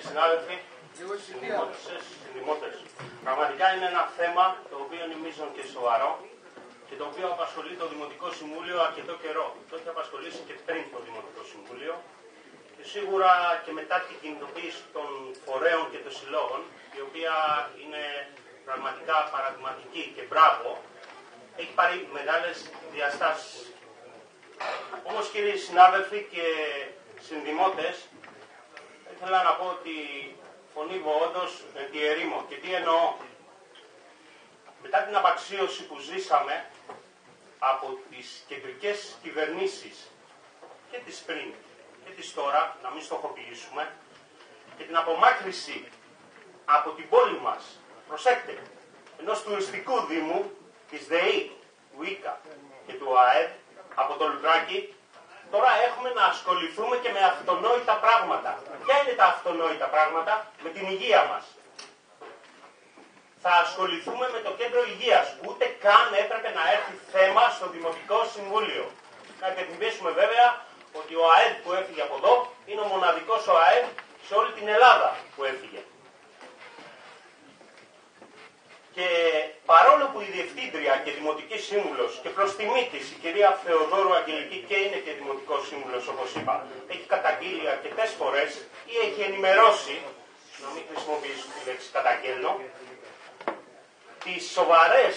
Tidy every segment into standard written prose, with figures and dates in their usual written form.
συνάδελφοι, συνδημότες. Πραγματικά είναι ένα θέμα το οποίο είναι μείζον και σοβαρό και το οποίο απασχολεί το Δημοτικό Συμβούλιο αρκετό καιρό. Το έχει απασχολήσει και πριν το Δημοτικό Συμβούλιο και σίγουρα και μετά την κινητοποίηση των φορέων και των συλλόγων, η οποία είναι πραγματικά παραδειγματική και μπράβο, έχει πάρει μεγάλες διαστάσεις. Όμως, κύριοι συνάδελφοι και συνδημότες, ήθελα να πω ότι φωνήβω όντως με τη ερήμο. Και τι εννοώ? Μετά την απαξίωση που ζήσαμε από τις κεντρικές κυβερνήσεις και τις πριν και τις τώρα, να μην στοχοποιήσουμε, και την απομάκρυση από την πόλη μας, προσέξτε, ενός τουριστικού δήμου, της ΔΕΗ, του ΙΚΑ και του ΑΕΔ, από το Λουτράκι, τώρα έχουμε να ασχοληθούμε και με αυτονόητα πράγματα. Ποια είναι τα αυτονόητα πράγματα? Με την υγεία μας. Θα ασχοληθούμε με το κέντρο υγείας, που ούτε καν έπρεπε να έρθει θέμα στο Δημοτικό Συμβούλιο. Να υπενθυμίσουμε βέβαια ότι ο ΑΕΔ που έφυγε από εδώ είναι ο μοναδικός ο ΑΕΔ σε όλη την Ελλάδα που έφυγε. Και παρόλο που η Διευθύντρια και Δημοτική Σύμβουλος, και προς τιμή της η κυρία Θεοδόρου Αγγελική, και είναι και Δημοτικός Σύμβουλος όπως είπα, έχει καταγγείλει αρκετές φορές ή έχει ενημερώσει, να μην χρησιμοποιήσω τη λέξη καταγγέλνω, τις σοβαρές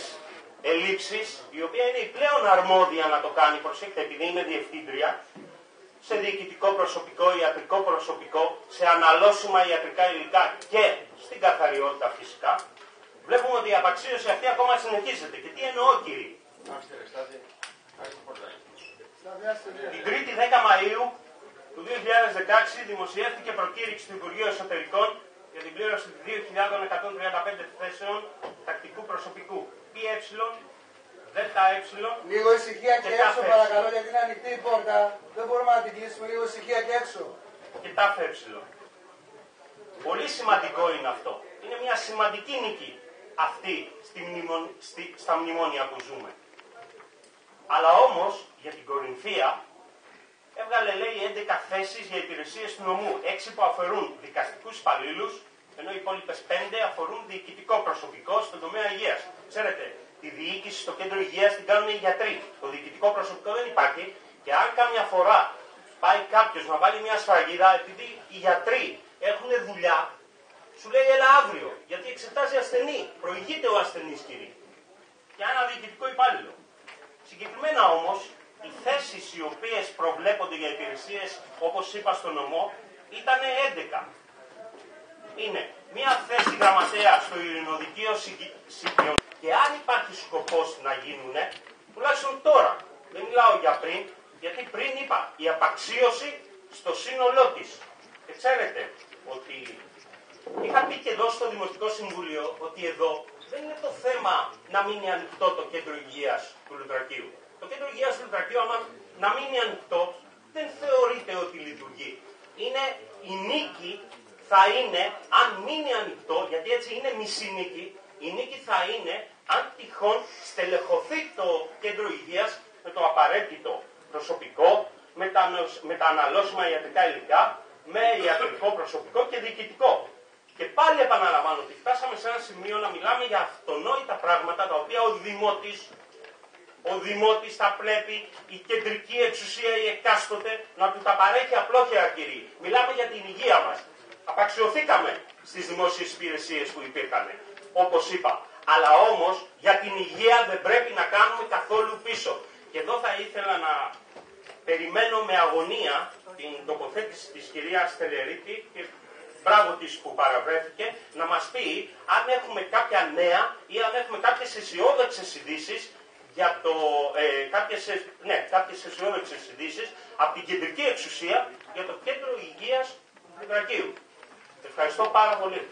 ελλείψεις, η οποία είναι η πλέον αρμόδια να το κάνει, προσέξτε, επειδή είναι Διευθύντρια, σε διοικητικό προσωπικό, ιατρικό προσωπικό, σε αναλώσιμα ιατρικά υλικά και στην καθαριότητα φυσικά. Βλέπουμε ότι η απαξίωση αυτή ακόμα συνεχίζεται. Και τι εννοώ, κύριοι? Την 3η 10 Μαΐου του 2016 δημοσιεύτηκε προκήρυξη του Υπουργείου Εσωτερικών για την πλήρωση 2.135 θέσεων τακτικού προσωπικού. ΠΕ, ΔΕ. Λίγο ησυχία και έξω, παρακαλώ, γιατί είναι ανοιχτή η πόρτα. Δεν μπορούμε να την κλείσουμε. Λίγο ησυχία και έξω. Και ΤΑΦΕ. Πολύ σημαντικό είναι αυτό. Είναι μια σημαντική νίκη αυτή στα μνημόνια που ζούμε. Αλλά όμως για την Κορινθία έβγαλε, λέει, 11 θέσεις για υπηρεσίες του νομού, 6 που αφορούν δικαστικούς υπαλλήλους, ενώ οι υπόλοιπες 5 αφορούν διοικητικό προσωπικό στον τομέα υγείας. Ξέρετε, τη διοίκηση στο κέντρο υγείας την κάνουν οι γιατροί. Το διοικητικό προσωπικό δεν υπάρχει και αν καμιά φορά πάει κάποιος να βάλει μια σφραγίδα, επειδή οι γιατροί έχουν δουλειά, σου λέει έλα αύριο, γιατί εξετάζει ασθενή. Προηγείται ο ασθενής, κύριε. Για ένα διοικητικό υπάλληλο. Συγκεκριμένα όμως, οι θέσεις οι οποίες προβλέπονται για υπηρεσίες, όπως είπα στο νομό, ήταν 11. Είναι μία θέση γραμματέα στο Ειρηνοδικείο Σικιών. Και αν υπάρχει σκοπός να γίνουνε, τουλάχιστον τώρα, δεν μιλάω για πριν, γιατί πριν είπα η απαξίωση στο σύνολό της. Και ξέρετε ότι είχα πει και εδώ στο Δημοτικό Συμβούλιο ότι εδώ δεν είναι το θέμα να μείνει ανοιχτό το κέντρο υγείας του Λουτρακίου. Το κέντρο υγείας του Λουτρακίου, άμα να μείνει ανοιχτό, δεν θεωρείται ότι λειτουργεί. Είναι η νίκη θα είναι, αν μείνει ανοιχτό, γιατί έτσι είναι μισή νίκη, η νίκη θα είναι αν τυχόν στελεχωθεί το κέντρο υγείας με το απαραίτητο προσωπικό, με τα αναλώσιμα ιατρικά υλικά, με ιατρικό προσωπικό και διοικητικό. Και πάλι επαναλαμβάνω ότι φτάσαμε σε ένα σημείο να μιλάμε για αυτονόητα πράγματα, τα οποία ο Δημότης θα πρέπει, η κεντρική εξουσία η εκάστοτε, να του τα παρέχει απλόχερα, κύριοι. Μιλάμε για την υγεία μας. Απαξιωθήκαμε στις δημόσιες υπηρεσίες που υπήρχαν, όπως είπα. Αλλά όμως για την υγεία δεν πρέπει να κάνουμε καθόλου πίσω. Και εδώ θα ήθελα να περιμένω με αγωνία την τοποθέτηση της κυρίας Τελερίτη, και μπράβο της που παραβρέθηκε, να μας πει αν έχουμε κάποια νέα ή αν έχουμε κάποιες αισιόδοξες ειδήσεις για κάποιες αισιόδοξες ειδήσεις από την κεντρική εξουσία για το κέντρο υγείας του Λουτρακίου. Ευχαριστώ πάρα πολύ.